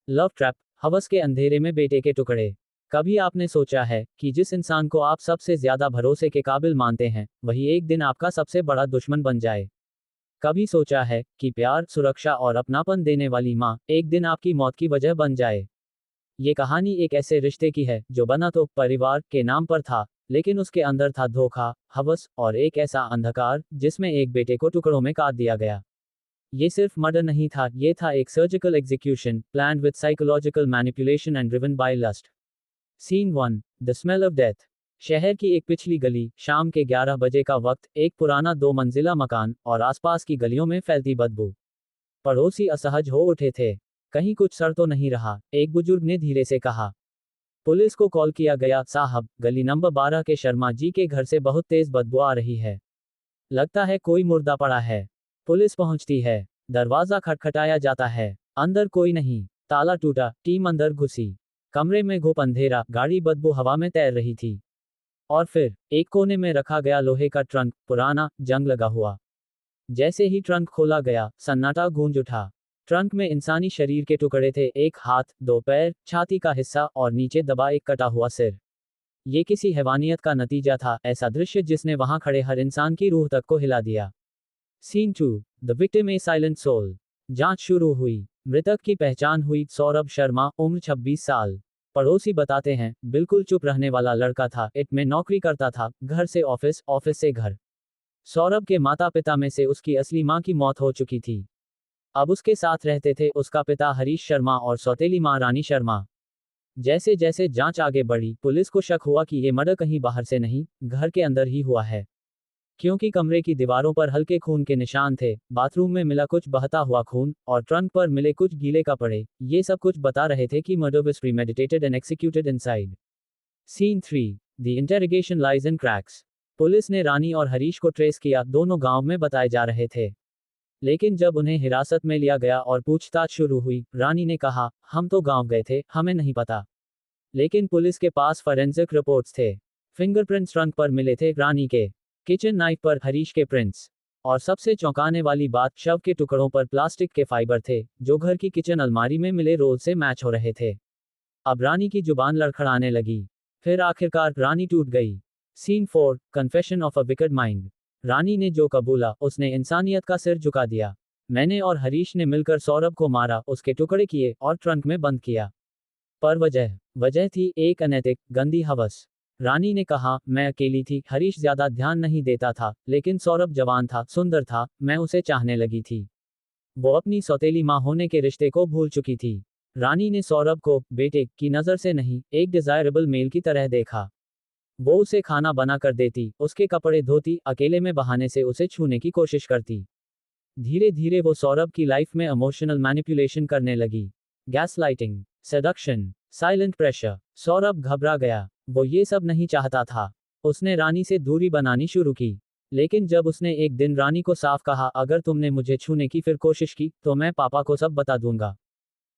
Love trap, हवस के अंधेरे में बेटे के टुकड़े। कभी आपने सोचा है कि जिस इंसान को आप सबसे ज्यादा भरोसे के काबिल मानते हैं, वही एक दिन आपका सबसे बड़ा दुश्मन बन जाए? कभी सोचा है कि प्यार, सुरक्षा और अपनापन देने वाली माँ एक दिन आपकी मौत की वजह बन जाए? ये कहानी एक ऐसे रिश्ते की है जो बना तो परिवार के नाम पर था, लेकिन उसके अंदर था धोखा, हवस और एक ऐसा अंधकार जिसमें एक बेटे को टुकड़ों में काट दिया गया। ये सिर्फ मर्डर नहीं था, ये था एक surgical execution, planned with psychological manipulation and driven by lust. Scene 1, the smell of death. शहर की एक पिछली गली, शाम के 11 बजे का वक्त, एक पुराना 2 मंजिला मकान और आसपास की गलियों में फैलती बदबू। पड़ोसी असहज हो उठे थे। कहीं कुछ सड़ तो नहीं रहा? एक बुजुर्ग ने धीरे से कहा। पुलिस को कॉल किया गया साहब, गली नंबर 12 के शर्मा जी के घर से बहुत तेज बदबू आ रही है। लगता है कोई मुर्दा पड़ा है। पुलिस पहुंचती है। दरवाजा खटखटाया जाता है। अंदर कोई नहीं। ताला टूटा, टीम अंदर घुसी। कमरे में घुप अंधेरा, गाड़ी बदबू हवा में तैर रही थी। और फिर एक कोने में रखा गया लोहे का ट्रंक, पुराना, जंग लगा हुआ। जैसे ही ट्रंक खोला गया, सन्नाटा गूंज उठा। ट्रंक में इंसानी शरीर के टुकड़े थे, एक हाथ, 2 पैर, छाती का हिस्सा और नीचे दबा एक कटा हुआ सिर। ये किसी हैवानियत का नतीजा था, ऐसा दृश्य जिसने वहां खड़े हर इंसान की रूह तक को हिला दिया। Scene 2, the victim a silent soul. जांच शुरू हुई। मृतक की पहचान हुई, सौरभ शर्मा, उम्र 26 साल। पड़ोसी बताते हैं, बिल्कुल चुप रहने वाला लड़का था, इट में नौकरी करता था, घर से ऑफिस, ऑफिस से घर। सौरभ के माता पिता में से उसकी असली मां की मौत हो चुकी थी। अब उसके साथ रहते थे उसका पिता हरीश शर्मा और सौतेली मां रानी शर्मा। जैसे जैसे जांच आगे बढ़ी, पुलिस को शक हुआ कि ये मर्डर कहीं बाहर से नहीं, घर के अंदर ही हुआ है। क्योंकि कमरे की दीवारों पर हल्के खून के निशान थे, बाथरूम में मिला कुछ बहता हुआ खून, और ट्रंक पर मिले कुछ गीले कपड़े, ये सब कुछ बता रहे थे कि murder was premeditated and executed inside. Scene 3, the interrogation lies in cracks. Police ने रानी और हरीश को ट्रेस किया, दोनों गांव में बताए जा रहे थे। लेकिन जब उन्हें हिरासत में लिया गया और पूछताछ शुरू हुई, रानी ने कहा, हम तो गांव गए थे, हमें नहीं पता। लेकिन पुलिस के पास फॉरेंसिक रिपोर्ट्स थे। फिंगरप्रिंट्स ट्रंक पर मिले थे रानी के, किचन नाइफ पर हरीश के प्रिंट्स, और सबसे चौंकाने वाली बात, शव के टुकड़ों पर प्लास्टिक के फाइबर थे, जो घर की किचन अलमारी में मिले रोल से मैच हो रहे थे। अब रानी की जुबान लड़खड़ाने लगी। फिर आखिरकार रानी टूट गई। Scene 4, confession of a wicked mind. Rani ने जो कबूला, उसने इंसानियत का सिर झुका दिया। मैंने और हरीश ने मिलकर सौरभ को मारा, उसके टुकड़े किए और ट्रंक में बंद किया। पर वजह थी एक अनैतिक, गंदी हवस। रानी ने कहा, मैं अकेली थी, हरीश ज्यादा ध्यान नहीं देता था, लेकिन सौरभ जवान था, सुंदर था, मैं उसे चाहने लगी थी। वो अपनी सौतेली माँ होने के रिश्ते को भूल चुकी थी। रानी ने सौरभ को बेटे की नज़र से नहीं, एक डिजायरेबल मेल की तरह देखा। वो उसे खाना बना कर देती, उसके कपड़े धोती, अकेले में बहाने से उसे छूने की कोशिश करती। धीरे धीरे वो सौरभ की लाइफ में इमोशनल मैनिपुलेशन करने लगी। Gaslighting, seduction, silent pressure. Saurabh घबरा गया। वो ये सब नहीं चाहता था। उसने रानी से दूरी बनानी शुरू की। लेकिन जब उसने एक दिन रानी को साफ कहा, अगर तुमने मुझे छूने की फिर कोशिश की, तो मैं पापा को सब बता दूंगा।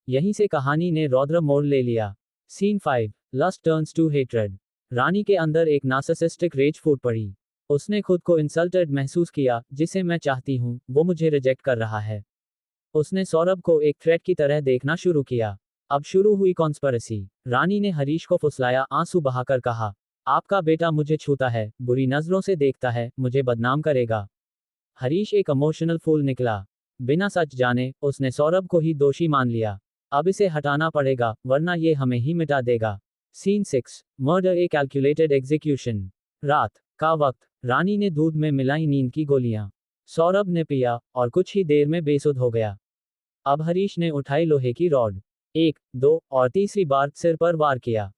यहीं से कहानी ने रौद्र मोड़ ले लिया। Scene 5, lust turns to hatred. Rani के अंदर एक नार्सिसिस्टिक रेज फूट पड़ी। उसने खुद को इंसल्टेड महसूस किया, जिसे मैं चाहती हूँ, वो मुझे रिजेक्ट कर रहा है। उसने सौरभ को एक थ्रेट की तरह देखना शुरू किया। अब शुरू हुई कॉन्स्पिरेसी। रानी ने हरीश को फुसलाया, आंसू बहाकर कहा, आपका बेटा मुझे छूता है, बुरी नजरों से देखता है, मुझे बदनाम करेगा। हरीश एक इमोशनल फूल निकला। बिना सच जाने उसने सौरभ को ही दोषी मान लिया। अब इसे हटाना पड़ेगा, वरना ये हमें ही मिटा देगा। सीन 6, मर्डर ए कैलकुलेटेड एग्जीक्यूशन। रात का वक्त। रानी ने दूध में मिलाई नींद की गोलियां। सौरभ ने पिया और कुछ ही देर में बेसुध हो गया। अब हरीश ने उठाई लोहे की रॉड। 1, 2 और तीसरी बार सिर पर वार किया।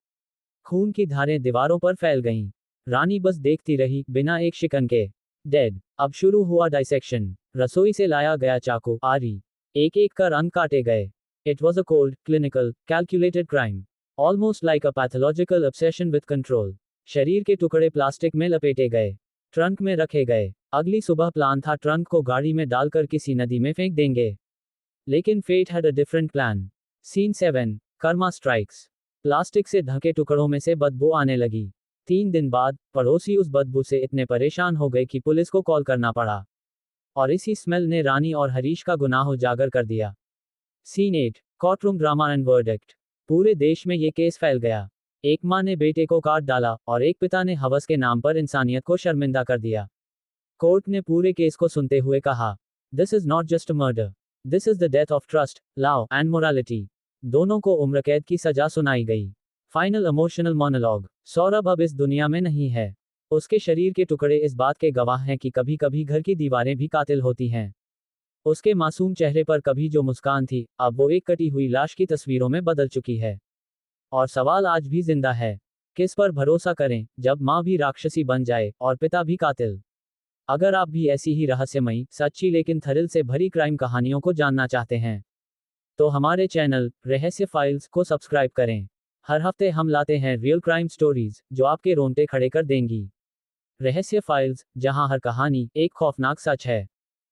खून की धारें दीवारों पर फैल गईं। रानी बस देखती रही, बिना एक शिकन के। डेड। अब शुरू हुआ डाइसेक्शन। रसोई से लाया गया चाकू, आरी। एक एक कर अंग काटे गए। It was a cold, clinical, calculated crime. Almost like a pathological obsession with control. शरीर के टुकड़े प्लास्टिक में लपेटे गए, ट्रंक में रखे गए। अगली सुबह प्लान था, ट्रंक को गाड़ी में डालकर किसी नदी में फेंक देंगे। लेकिन fate had a different plan. Scene 7, karma strikes. Plastic से ढके टुकड़ों में से बदबू आने लगी। 3 दिन बाद पड़ोसी उस बदबू से इतने परेशान हो गए कि पुलिस को कॉल करना पड़ा। और इसी स्मेल ने रानी और हरीश का गुनाह उजागर कर दिया। Scene 8, courtroom drama and verdict. पूरे देश में ये केस फैल गया। एक माँ ने बेटे को काट डाला और एक पिता ने हवस के नाम पर इंसानियत को शर्मिंदा कर दिया। कोर्ट ने पूरे केस को सुनते हुए कहा, this is not just a murder, this is the death of trust, love and morality. दोनों को उम्र कैद की सजा सुनाई गई। Final emotional monologue. सौरभ अब इस दुनिया में नहीं है। उसके शरीर के टुकड़े इस बात के गवाह हैं कि कभी कभी घर की दीवारें भी कातिल होती हैं। उसके मासूम चेहरे पर कभी जो मुस्कान थी, अब वो एक कटी हुई लाश की तस्वीरों में बदल चुकी है। और सवाल आज भी जिंदा है, किस पर भरोसा करें जब माँ भी राक्षसी बन जाए और पिता भी कातिल। अगर आप भी ऐसी ही रहस्यमयी, सच्ची लेकिन थ्रिल से भरी क्राइम कहानियों को जानना चाहते हैं तो हमारे चैनल रहस्य फाइल्स को सब्सक्राइब करें। हर हफ्ते हम लाते हैं रियल क्राइम स्टोरीज जो आपके रोंगटे खड़े कर देंगी। रहस्य फाइल्स, जहां हर कहानी एक खौफनाक सच है।